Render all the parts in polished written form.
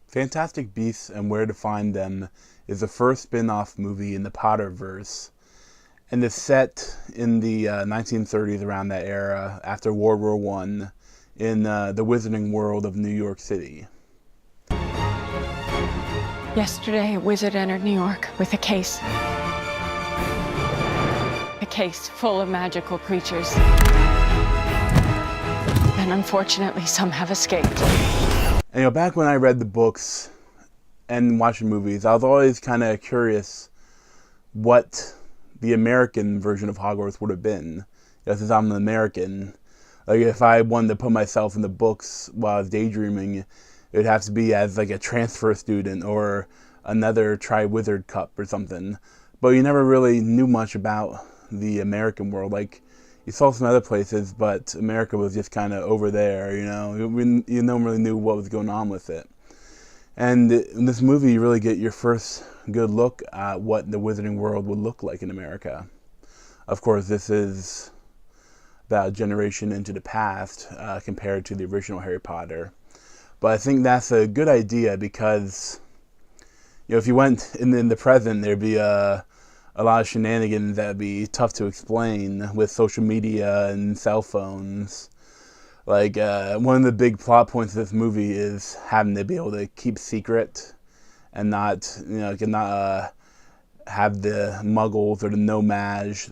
Fantastic Beasts and Where to Find Them is the first spin-off movie in the Potterverse, and is set in the 1930s, around that era, after World War One, in the wizarding world of New York City. Yesterday, a wizard entered New York with a case. A case full of magical creatures. And unfortunately, some have escaped. And back when I read the books and watched the movies, I was always kind of curious what the American version of Hogwarts would have been. Since I'm an American, like if I wanted to put myself in the books while I was daydreaming, it would have to be as like a transfer student or another Tri-Wizard Cup or something. But you never really knew much about the American world. Like, you saw some other places, but America was just kind of over there, you no one really knew what was going on with it. And in this movie, you really get your first good look at what the wizarding world would look like in America. Of course, this is about a generation into the past compared to the original Harry Potter. But I think that's a good idea because, if you went in the present, there'd be a lot of shenanigans that would be tough to explain with social media and cell phones. Like, one of the big plot points of this movie is having to be able to keep secret and not have the muggles or the no-mage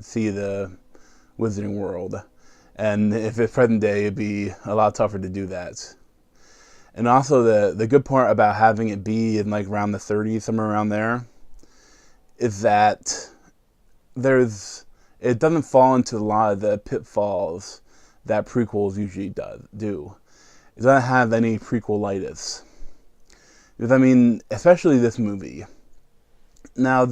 see the wizarding world. And if it's present day, it'd be a lot tougher to do that. And also the good part about having it be in like around the 30s, somewhere around there, is that it doesn't fall into a lot of the pitfalls that prequels usually do. It doesn't have any prequelitis. Because, especially this movie. Now,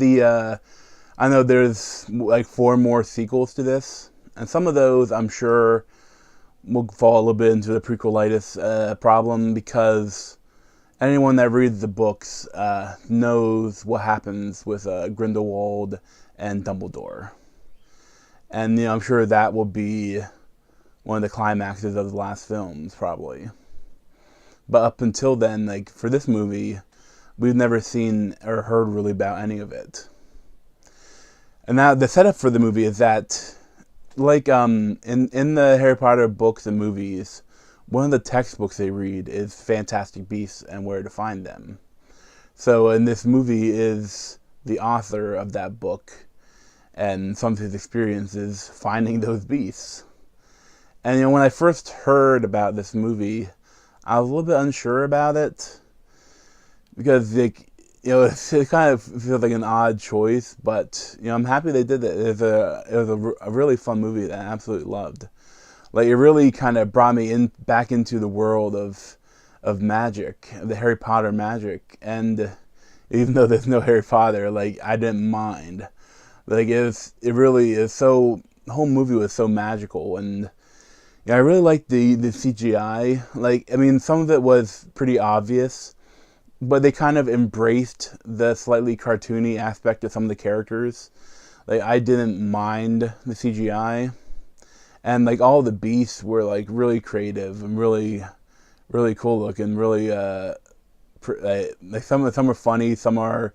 I know there's like 4 more sequels to this, and some of those I'm sure will fall a little bit into the prequelitis problem, because anyone that reads the books knows what happens with Grindelwald and Dumbledore. And, I'm sure that will be one of the climaxes of the last films, probably. But up until then, like, for this movie, we've never seen or heard really about any of it. And now the setup for the movie is that, like, in the Harry Potter books and movies, one of the textbooks they read is Fantastic Beasts and Where to Find Them. So in this movie is the author of that book and some of his experiences finding those beasts. And when I first heard about this movie, I was a little bit unsure about it, because it kind of feels like an odd choice, but I'm happy they did it. It was a really fun movie that I absolutely loved. Like, it really kind of brought me back into the world of magic, the Harry Potter magic. And even though there's no Harry Potter, like, I didn't mind. Like, the whole movie was so magical, and I really liked the CGI. Like, some of it was pretty obvious, but they kind of embraced the slightly cartoony aspect of some of the characters. Like, I didn't mind the CGI. And, like, all the beasts were, like, really creative and really, really cool looking. Really, like, some are funny, some are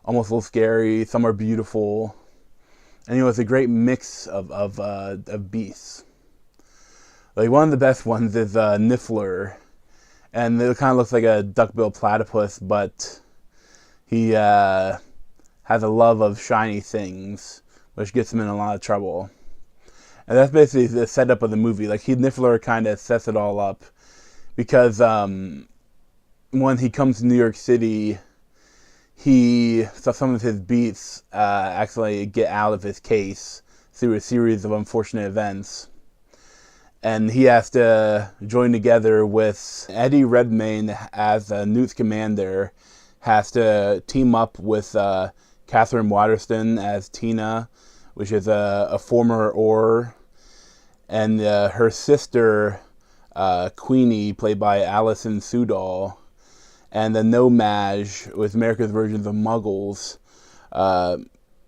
almost a little scary, some are beautiful. And, it's a great mix of beasts. Like, one of the best ones is Niffler. And it kind of looks like a duck-billed platypus, but he has a love of shiny things, which gets him in a lot of trouble. And that's basically the setup of the movie. Like, Niffler kind of sets it all up, because when he comes to New York City, some of his beasts actually get out of his case through a series of unfortunate events. And he has to join together with Eddie Redmayne as Newt Scamander, has to team up with Catherine Waterston as Tina, which is a former Auror, and her sister, Queenie, played by Alison Sudol, and the No-Mage, with America's versions of Muggles,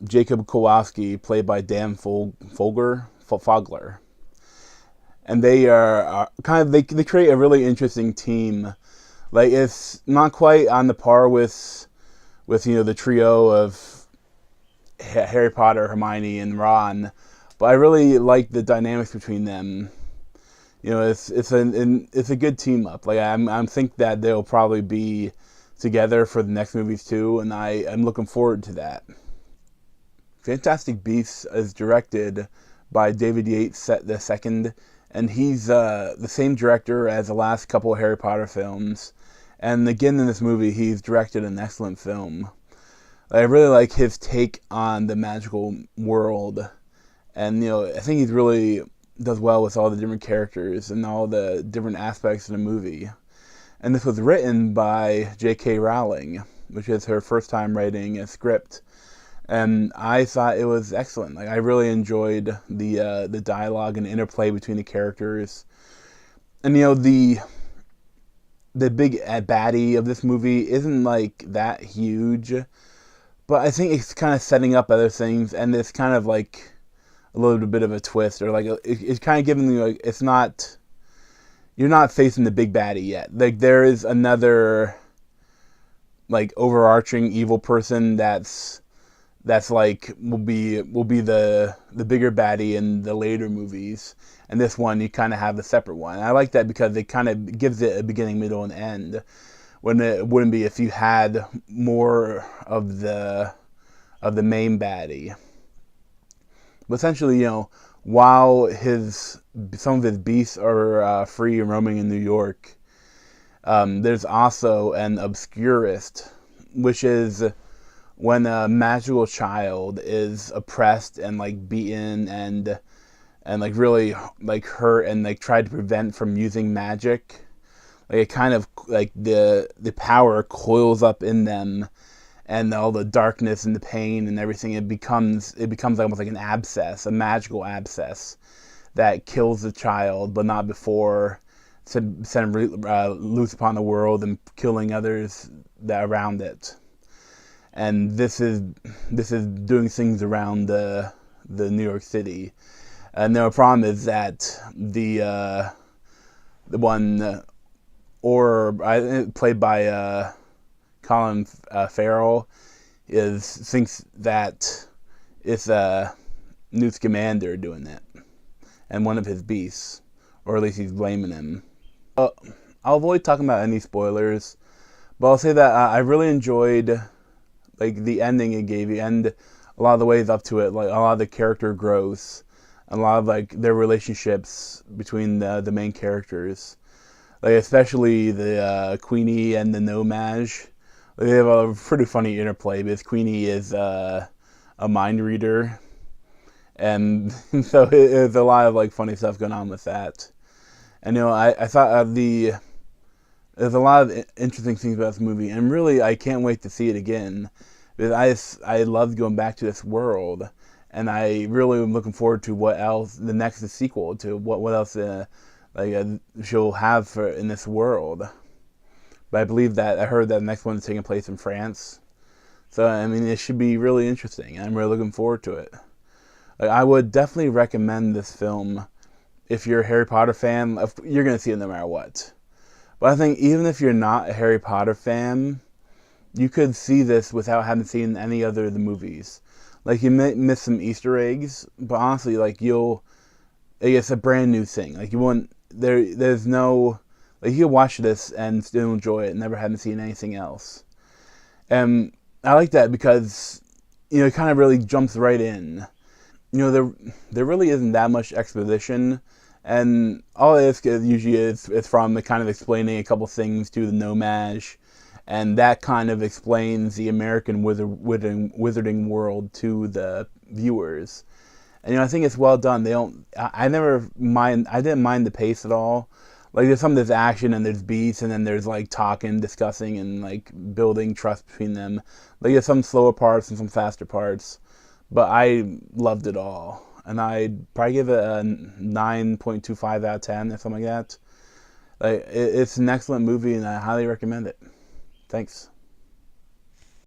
Jacob Kowalski, played by Dan Fogler. And they are kind of, they create a really interesting team Like it's not quite on the par with the trio of Harry Potter, Hermione, and Ron, but I really like the dynamics between them. It's a good team up. Like I'm think that they'll probably be together for the next movies too, and I'm looking forward to that. Fantastic Beasts is directed by David Yates the second, and he's the same director as the last couple of Harry Potter films. And again, in this movie, he's directed an excellent film. I really like his take on the magical world, and I think he really does well with all the different characters and all the different aspects of the movie. And this was written by J.K. Rowling, which is her first time writing a script. And I thought it was excellent. Like I really enjoyed the dialogue and interplay between the characters. And the big baddie of this movie isn't like that huge, but I think it's kind of setting up other things, and it's kind of like a little bit of a twist, or like it's kind of giving you like it's not, you're not facing the big baddie yet. Like there is another like overarching evil person that's like will be the bigger baddie in the later movies, and this one you kind of have a separate one. And I like that because it kind of gives it a beginning, middle, and end, when it wouldn't be if you had more of the main baddie. But essentially, while some of his beasts are free and roaming in New York, there's also an obscurist, which is when a magical child is oppressed and like beaten and like really like hurt and like tried to prevent from using magic, like it kind of like the power coils up in them, and all the darkness and the pain and everything, it becomes almost like an abscess, a magical abscess that kills the child, but not before send loose upon the world and killing others that around it. And this is doing things around the New York City. And the problem is that the one played by Colin Farrell thinks that it's Newt Scamander doing it, and one of his beasts, or at least he's blaming him. I'll avoid talking about any spoilers, but I'll say that I really enjoyed like the ending it gave you, and a lot of the ways up to it, like a lot of the character growth, and a lot of like their relationships between the main characters, like especially the Queenie and the No-Maj. They have a pretty funny interplay because Queenie is a mind reader, and so there's a lot of like funny stuff going on with that. And I thought there's a lot of interesting things about this movie, and really I can't wait to see it again, because I loved going back to this world, and I really am looking forward to what else the next sequel to what else she'll have in this world. But I believe that I heard that the next one is taking place in France, so I mean it should be really interesting. I'm really looking forward to it. Like, I would definitely recommend this film if you're a Harry Potter fan. You're gonna see it no matter what. But I think even if you're not a Harry Potter fan, you could see this without having seen any other of the movies. Like you may miss some Easter eggs, but honestly, like it's a brand new thing. Like you won't there's no, like you can watch this and still enjoy it and never having seen anything else. And I like that because it kind of really jumps right in. There really isn't that much exposition, and all it is usually is from the kind of explaining a couple things to the No-Maj, and that kind of explains the American wizarding world to the viewers. And I think it's well done. I didn't mind the pace at all. Like there's some of this action and there's beats, and then there's like talking, discussing, and like building trust between them. Like there's some slower parts and some faster parts, but I loved it all, and I'd probably give it a 9.25 out of 10 or something like that. Like it's an excellent movie, and I highly recommend it. Thanks.